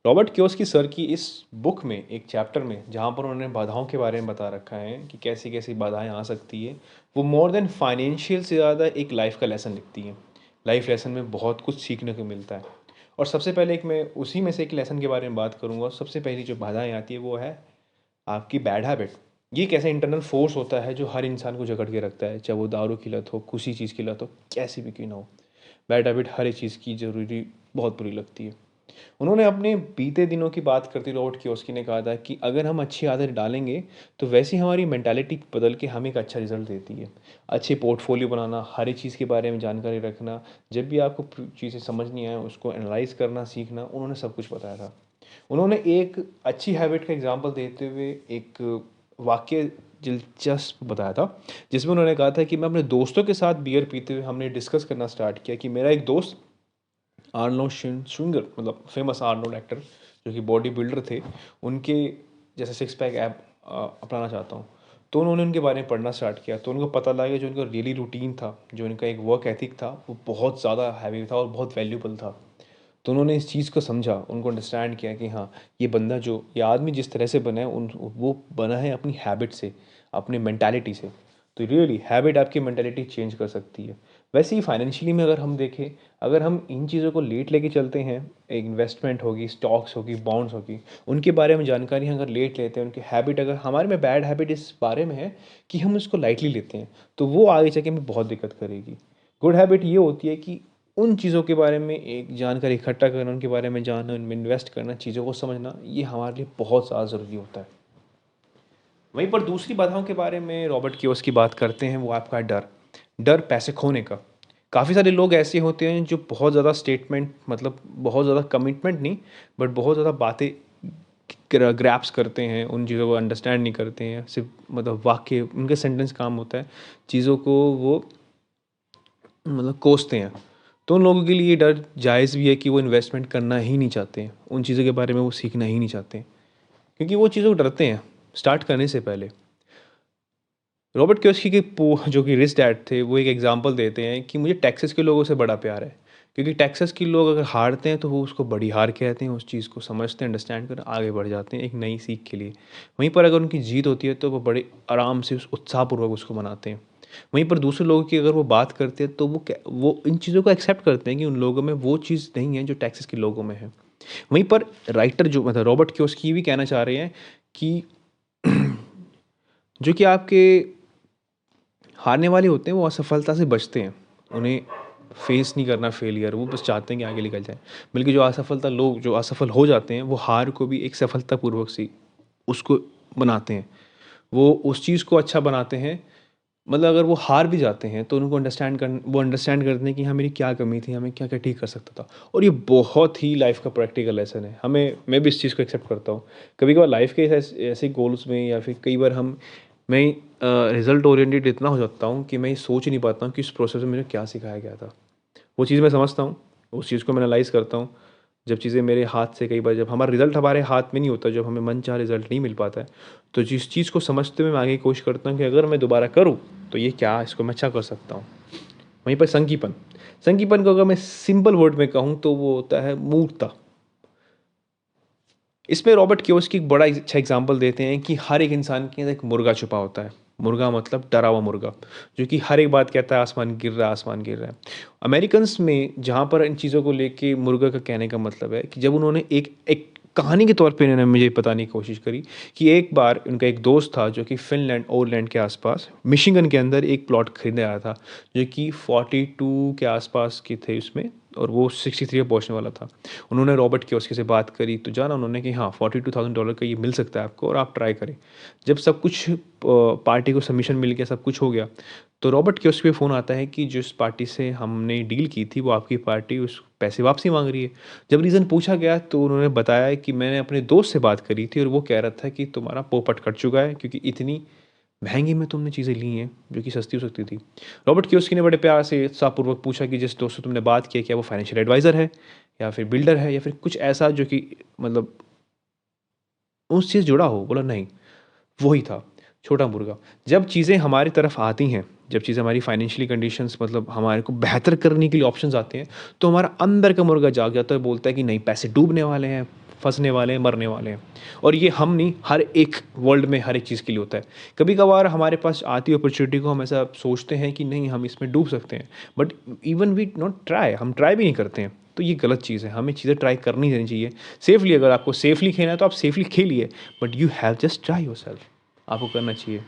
Robert Kiyosaki sir की इस book में एक चैप्टर में जहाँ पर उन्होंने बाधाओं के बारे में बता रखा है कि कैसी कैसी बाधाएं आ सकती है। वो मोर देन फाइनेंशियल से ज़्यादा एक लाइफ का लेसन लिखती है। लाइफ लेसन में बहुत कुछ सीखने को मिलता है। और सबसे पहले एक मैं उसी में से एक लेसन के बारे में बात करूँगा। सबसे पहली जो बाधाएं आती है वो है आपकी बैड हैबिट। ये एक ऐसा इंटरनल फोर्स होता है जो हर इंसान को जकड़ के रखता है, चाहे वो दारू की लत हो, किसी चीज़ की लत हो, कैसी भी क्यों ना हो। बैड हैबिट हर एक चीज़ की ज़रूरी बहुत बुरी लगती है। उन्होंने अपने बीते दिनों की बात करते हुए रॉबर्ट कियोसाकी ने कहा था कि अगर हम अच्छी आदत डालेंगे तो वैसी हमारी मेंटालिटी बदल के हमें एक अच्छा रिजल्ट देती है। अच्छे पोर्टफोलियो बनाना, हर एक चीज़ के बारे में जानकारी रखना, जब भी आपको चीज़ें समझ नहीं आए उसको एनालाइज करना सीखना, उन्होंने सब कुछ बताया था। उन्होंने एक अच्छी हैबिट का एग्जाम्पल देते हुए एक वाक्य दिलचस्प बताया था, जिसमें उन्होंने कहा था कि मैं अपने दोस्तों के साथ बियर पीते हुए हमने डिस्कस करना स्टार्ट किया कि मेरा एक दोस्त आर्नोल्ड श्विंगर, मतलब फेमस आर्नोल्ड एक्टर जो कि बॉडी बिल्डर थे, उनके जैसे सिक्स पैक ऐप अपनाना चाहता हूँ। तो उन्होंने उनके बारे में पढ़ना स्टार्ट किया तो उनको पता लगा जो उनका डेली रूटीन था, जो उनका एक वर्क एथिक था, वो बहुत ज़्यादा हैवी था और बहुत वैल्यूबल था। तो उन्होंने इस चीज़ को समझा, उनको अंडरस्टैंड किया कि हाँ, ये बंदा जो ये आदमी जिस तरह से बना है वो बना है अपनी हैबिट से, अपनी मेंटालिटी से। तो रियली हैबिट आपकी मेंटालिटी चेंज कर सकती है। वैसे ही फाइनेंशियली में अगर हम देखें, अगर हम इन चीज़ों को लेट लेके चलते हैं, एक इन्वेस्टमेंट होगी, स्टॉक्स होगी, बॉन्ड्स होगी, उनके बारे में जानकारी अगर लेट लेते हैं, उनकी हैबिट अगर हमारे में बैड हैबिट इस बारे में है कि हम इसको लाइटली लेते हैं, तो वो आगे चल के हमें बहुत दिक्कत करेगी। गुड हैबिट ये होती है कि उन चीज़ों के बारे में एक जानकारी इकट्ठा करना, उनके बारे में जानना, उनमें इन्वेस्ट करना, चीज़ों को समझना, ये हमारे लिए बहुत ज़्यादा ज़रूरी होता है। वहीं पर दूसरी बाधाओं के बारे में रॉबर्ट कियोसाकी की बात करते हैं, वो आपका डर। डर पैसे खोने का। काफ़ी सारे लोग ऐसे होते हैं जो बहुत ज़्यादा स्टेटमेंट, मतलब बहुत ज़्यादा कमिटमेंट नहीं, बट बहुत ज़्यादा बातें ग्रैप्स करते हैं, उन चीज़ों को अंडरस्टैंड नहीं करते हैं, सिर्फ मतलब वाक्य उनके सेंटेंस काम होता है, चीज़ों को वो मतलब कोसते हैं। तो उन लोगों के लिए ये डर जायज़ भी है कि वो इन्वेस्टमेंट करना ही नहीं चाहते हैं, उन चीज़ों के बारे में वो सीखना ही नहीं चाहते हैं, क्योंकि वो चीज़ों को डरते हैं स्टार्ट करने से पहले। रॉबर्ट कियोसाकी के जो कि रिच डैड थे, वो एक एग्जांपल देते हैं कि मुझे टेक्सास के लोगों से बड़ा प्यार है, क्योंकि टेक्सास के लोग अगर हारते हैं तो वो उसको बड़ी हार कहते हैं, उस चीज़ को समझते हैं, अंडरस्टैंड कर आगे बढ़ जाते हैं एक नई सीख के लिए। वहीं पर अगर उनकी जीत होती है तो वो बड़े आराम से उस उत्साहपूर्वक उसको मनाते हैं। वहीं पर दूसरे लोगों की अगर वो बात करते हैं तो वो इन चीज़ों को एक्सेप्ट करते हैं कि उन लोगों में वो चीज़ नहीं है जो टेक्सास के लोगों में है। वहीं पर राइटर जो मतलब रॉबर्ट कियोसाकी भी कहना चाह रहे हैं कि जो कि आपके हारने वाले होते हैं वो असफलता से बचते हैं, उन्हें फेस नहीं करना फेलियर, वो बस चाहते हैं कि आगे निकल जाए। बल्कि जो असफल हो जाते हैं वो हार को भी एक सफलतापूर्वक सी उसको बनाते हैं, वो उस चीज़ को अच्छा बनाते हैं। मतलब अगर वो हार भी जाते हैं तो उनको अंडरस्टैंड करते हैं कि हाँ, मेरी क्या कमी थी, हमें क्या क्या ठीक कर सकता था। और ये बहुत ही लाइफ का प्रैक्टिकल लेसन है, हमें मैं भी इस चीज़ को एक्सेप्ट करता हूँ। कभी कभार लाइफ के ऐसे गोल्स में या फिर कई बार मैं रिजल्ट ओरिएंटेड इतना हो जाता हूँ कि मैं ये सोच ही नहीं पाता हूँ कि इस प्रोसेस में मुझे क्या सिखाया गया था। वो चीज़ मैं समझता हूँ, उस चीज़ को मैं एनालाइज़ करता हूँ। जब चीज़ें मेरे हाथ से, कई बार जब हमारा रिज़ल्ट हमारे हाथ में नहीं होता, जब हमें मन चाहा रिज़ल्ट नहीं मिल पाता है, तो जिस चीज़ को समझते हुए मैं आगे की कोशिश करता हूँ कि अगर मैं दोबारा करूँ तो ये क्या, इसको मैं अच्छा कर सकता हूँ। वहीं पर संकीपन, संकीपन को अगर मैं सिंपल वर्ड में कहूँ तो वो होता है मूर्खता। इसमें रॉबर्ट कियोसाकी एक बड़ा अच्छा एग्जाम्पल देते हैं कि हर एक इंसान के अंदर एक मुर्गा छुपा होता है। मुर्गा मतलब डरा हुआ मुर्गा, जो कि हर एक बात कहता है आसमान गिर रहा है, आसमान गिर रहा है। अमेरिकन्स में जहाँ पर इन चीज़ों को लेके मुर्गा का कहने का मतलब है कि जब उन्होंने एक एक कहानी के तौर पे इन्होंने मुझे बताने की कोशिश करी कि एक बार उनका एक दोस्त था जो कि फिनलैंड ओरलैंड के आसपास मिशिगन के अंदर एक प्लॉट खरीदने आया था, जो कि 42 के आसपास के थे उसमें, और वो 63 पे पहुंचने वाला था। उन्होंने रॉबर्ट कियोसाकी से बात करी तो जाना उन्होंने कि हाँ, $42,000 का ये मिल सकता है आपको और आप ट्राई करें। जब सब कुछ पार्टी को सबमिशन मिल गया, सब कुछ हो गया, तो रॉबर्ट कियोसाकी पे फ़ोन आता है कि जिस पार्टी से हमने डील की थी वो आपकी पार्टी उस पैसे वापसी मांग रही है। जब रीज़न पूछा गया तो उन्होंने बताया कि मैंने अपने दोस्त से बात करी थी और वो कह रहा था कि तुम्हारा पोपट कट चुका है, क्योंकि इतनी महंगी में तुमने चीज़ें ली हैं जो कि सस्ती हो सकती थी। रॉबर्ट कियोसाकी ने बड़े प्यार से उत्साहपूर्वक पूछा कि जिस दोस्त से तुमने बात की है, क्या वो फाइनेंशियल एडवाइज़र है या फिर बिल्डर है या फिर कुछ ऐसा जो कि मतलब उस चीज़ जुड़ा हो? बोला नहीं, वही था, छोटा मुर्गा। जब चीज़ें हमारी तरफ आती हैं, जब चीज़ें हमारी फाइनेंशियली कंडीशंस मतलब हमारे को बेहतर करने के लिए ऑप्शंस आते हैं, तो हमारा अंदर का मुर्गा जाग जाता है, बोलता है कि नहीं, पैसे डूबने वाले हैं, फंसने वाले हैं, मरने वाले हैं। और ये हम नहीं, हर एक वर्ल्ड में हर एक चीज़ के लिए होता है। कभी कभार हमारे पास आती अपॉर्चुनिटी को हम ऐसा सोचते हैं कि नहीं हम इसमें डूब सकते हैं, but even we not try, हम ट्राई भी नहीं करते हैं। तो ये गलत चीज़ है, हमें चीज़ें ट्राई करनी देनी चाहिए सेफली। अगर आपको सेफली खेलना है तो आप सेफली खेलिए, but you have just try yourself, आपको करना चाहिए।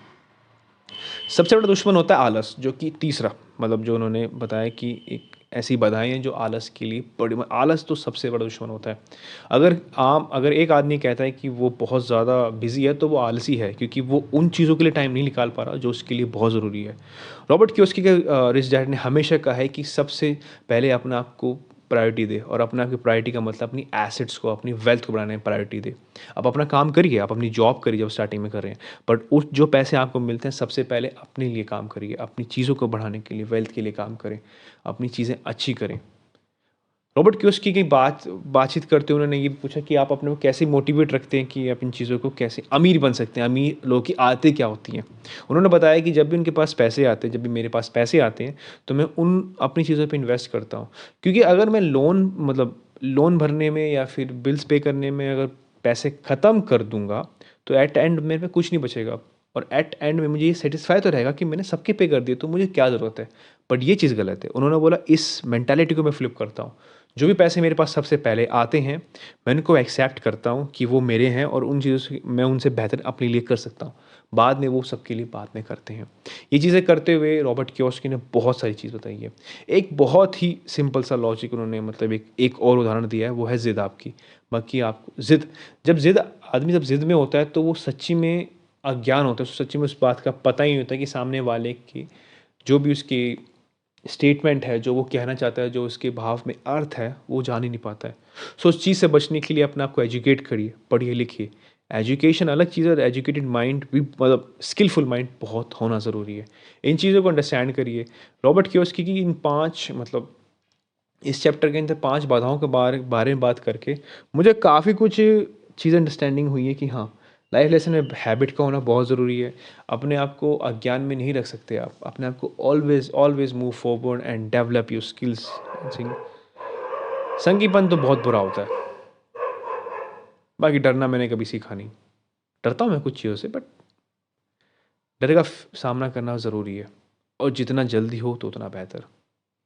सबसे बड़ा दुश्मन होता है आलस, जो कि तीसरा मतलब जो उन्होंने बताया कि एक ऐसी बाधाएं हैं जो आलस के लिए बड़ी, आलस तो सबसे बड़ा दुश्मन होता है। अगर एक आदमी कहता है कि वो बहुत ज़्यादा बिजी है तो वो आलसी है, क्योंकि वो उन चीज़ों के लिए टाइम नहीं निकाल पा रहा जो उसके लिए बहुत ज़रूरी है। रॉबर्ट कियोसाकी के रिच डैड ने हमेशा कहा है कि सबसे पहले अपने आप को प्रायोरिटी दे, और अपने आप की प्रायोरिटी का मतलब अपनी एसेट्स को, अपनी वेल्थ को बढ़ाने में प्रायोरिटी दे। आप अपना काम करिए, आप अपनी जॉब करिए जब स्टार्टिंग में कर रहे हैं, बट उस जो पैसे आपको मिलते हैं सबसे पहले अपने लिए काम करिए, अपनी चीज़ों को बढ़ाने के लिए, वेल्थ के लिए काम करें, अपनी चीज़ें अच्छी करें। रॉबर्ट कियोसाकी की बातचीत करते हुए उन्होंने ये पूछा कि आप अपने को कैसे मोटिवेट रखते हैं कि आप इन चीज़ों को कैसे अमीर बन सकते हैं, अमीर लोगों की आदतें क्या होती हैं। उन्होंने बताया कि जब भी उनके पास पैसे आते हैं, जब भी मेरे पास पैसे आते हैं, तो मैं उन अपनी चीज़ों पे इन्वेस्ट करता हूँ। क्योंकि अगर मैं लोन भरने में या फिर बिल्स पे करने में अगर पैसे ख़त्म कर दूँगा, तो एट एंड मेरे पे कुछ नहीं बचेगा। और एट एंड में मुझे ये सेटिस्फाई तो रहेगा कि मैंने सबके पे कर दिए, तो मुझे क्या ज़रूरत है। बट ये चीज़ गलत है। उन्होंने बोला इस मेंटालिटी को मैं फ्लिप करता हूँ। जो भी पैसे मेरे पास सबसे पहले आते हैं, मैं उनको एक्सेप्ट करता हूँ कि वो मेरे हैं, और उन चीज़ों से मैं उनसे बेहतर अपने लिए कर सकता हूँ। बाद में वो सबके लिए बाद में करते हैं। ये चीज़ें करते हुए रॉबर्ट कियोसाकी ने बहुत सारी चीज़ बताई है। एक बहुत ही सिंपल सा लॉजिक उन्होंने मतलब एक और उदाहरण दिया है, वो है ज़िद आपकी। बाकी आपको ज़िद आदमी जब ज़िद में होता है तो वो सच्ची में अज्ञान होता है, सच्ची में उस बात का पता ही नहीं होता कि सामने वाले की जो भी उसकी स्टेटमेंट है, जो वो कहना चाहता है, जो उसके भाव में अर्थ है, वो जान ही नहीं पाता है। सो उस चीज़ से बचने के लिए अपने आप को एजुकेट करिए, पढ़िए लिखिए। एजुकेशन अलग चीज़ है, और एजुकेटेड माइंड भी मतलब स्किलफुल माइंड बहुत होना ज़रूरी है। इन चीज़ों को अंडरस्टैंड करिए। रॉबर्ट कियोसाकी की इन 5 मतलब इस चैप्टर के अंदर 5 बाधाओं के बारे में बात करके मुझे काफ़ी कुछ चीज़ें अंडरस्टैंडिंग हुई है कि हाँ, लाइफ लेसन में हैबिट का होना बहुत ज़रूरी है। अपने आप को अज्ञान में नहीं रख सकते आप। अपने आप को always move forward and develop your skills. सिंग संगीपन तो बहुत बुरा होता है। बाकी डरना मैंने कभी सीखा नहीं। डरता हूँ मैं कुछ चीज़ों से, बट डर का सामना करना ज़रूरी है, और जितना जल्दी हो तो उतना बेहतर।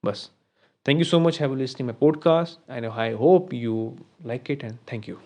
बस। Thank you so much for listening my podcast, and I hope you like it, and thank you.